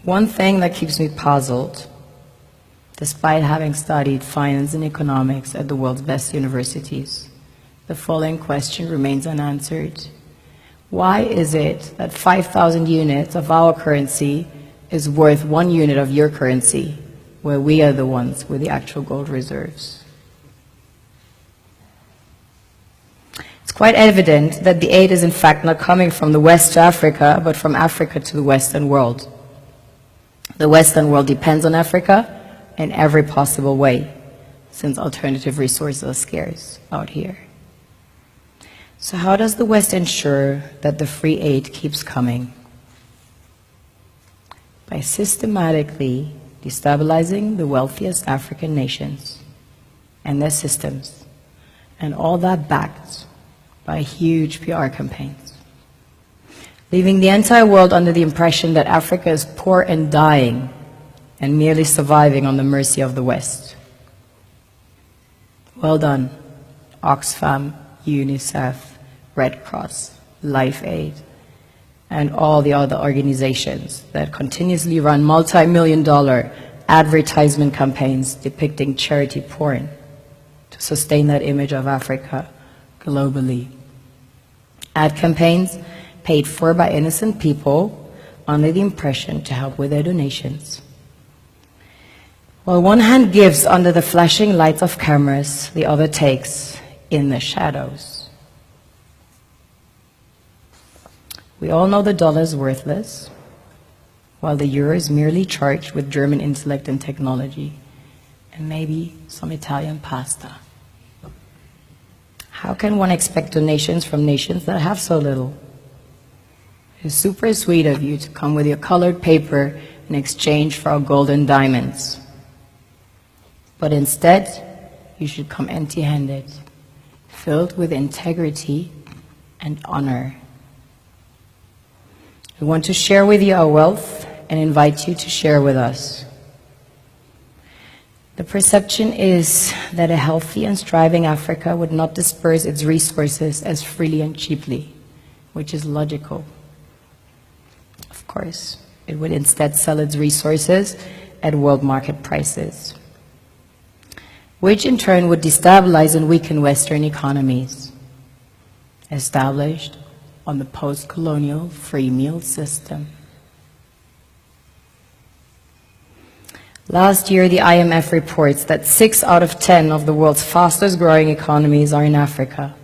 One thing that keeps me puzzled, despite having studied finance and economics at the world's best universities, the following question remains unanswered. Why is it that 5,000 units of our currency is worth 1 unit of your currency, where we are the ones with the actual gold reserves? It's quite evident that the aid is in fact not coming from the West to Africa, but from Africa to the Western world. The Western world depends on Africa in every possible way, since alternative resources are scarce out here. So how does the West ensure that the free aid keeps coming? By systematically destabilizing the wealthiest African nations and their systems, and all that backed by huge PR campaigns, leaving the entire world under the impression that Africa is poor and dying and merely surviving on the mercy of the West. Well done, Oxfam, UNICEF, Red Cross, Life Aid, and all the other organizations that continuously run multi-million-dollar advertisement campaigns depicting charity porn to sustain that image of Africa globally. Ad campaigns paid for by innocent people under the impression to help with their donations. While one hand gives under the flashing lights of cameras, the other takes in the shadows. We all know the dollar is worthless, while the euro is merely charged with German intellect and technology, and maybe some Italian pasta. How can one expect donations from nations that have so little? It's super sweet of you to come with your colored paper in exchange for our gold and diamonds. But instead, you should come empty-handed, filled with integrity and honor. We want to share with you our wealth and invite you to share with us. The perception is that a healthy and striving Africa would not disperse its resources as freely and cheaply, which is logical. Of course, it would instead sell its resources at world market prices, which in turn would destabilize and weaken Western economies, established on the post-colonial free meal system. Last year, the IMF reports that 6 out of 10 of the world's fastest growing economies are in Africa,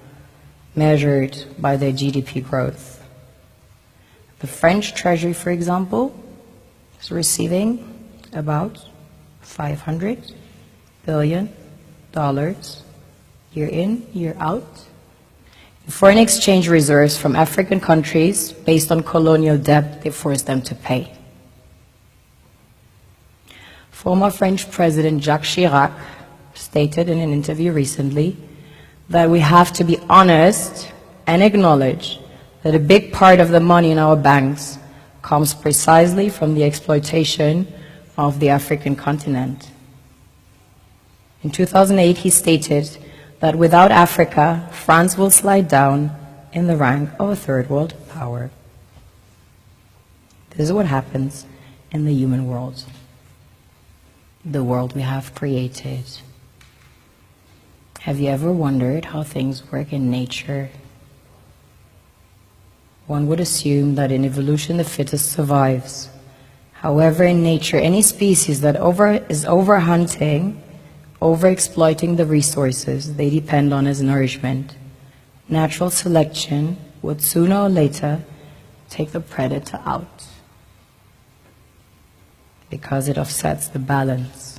measured by their GDP growth. The French Treasury, for example, is receiving about $500 billion year in, year out in foreign exchange reserves from African countries based on colonial debt they forced them to pay. Former French President Jacques Chirac stated in an interview recently that we have to be honest and acknowledge that a big part of the money in our banks comes precisely from the exploitation of the African continent. In 2008, he stated that without Africa, France will slide down in the rank of a third world power. This is what happens in the human world, the world we have created. Have you ever wondered how things work in nature? One would assume that in evolution the fittest survives. However, in nature, any species that is overhunting, overexploiting the resources they depend on as nourishment, natural selection would sooner or later take the predator out, because it offsets the balance.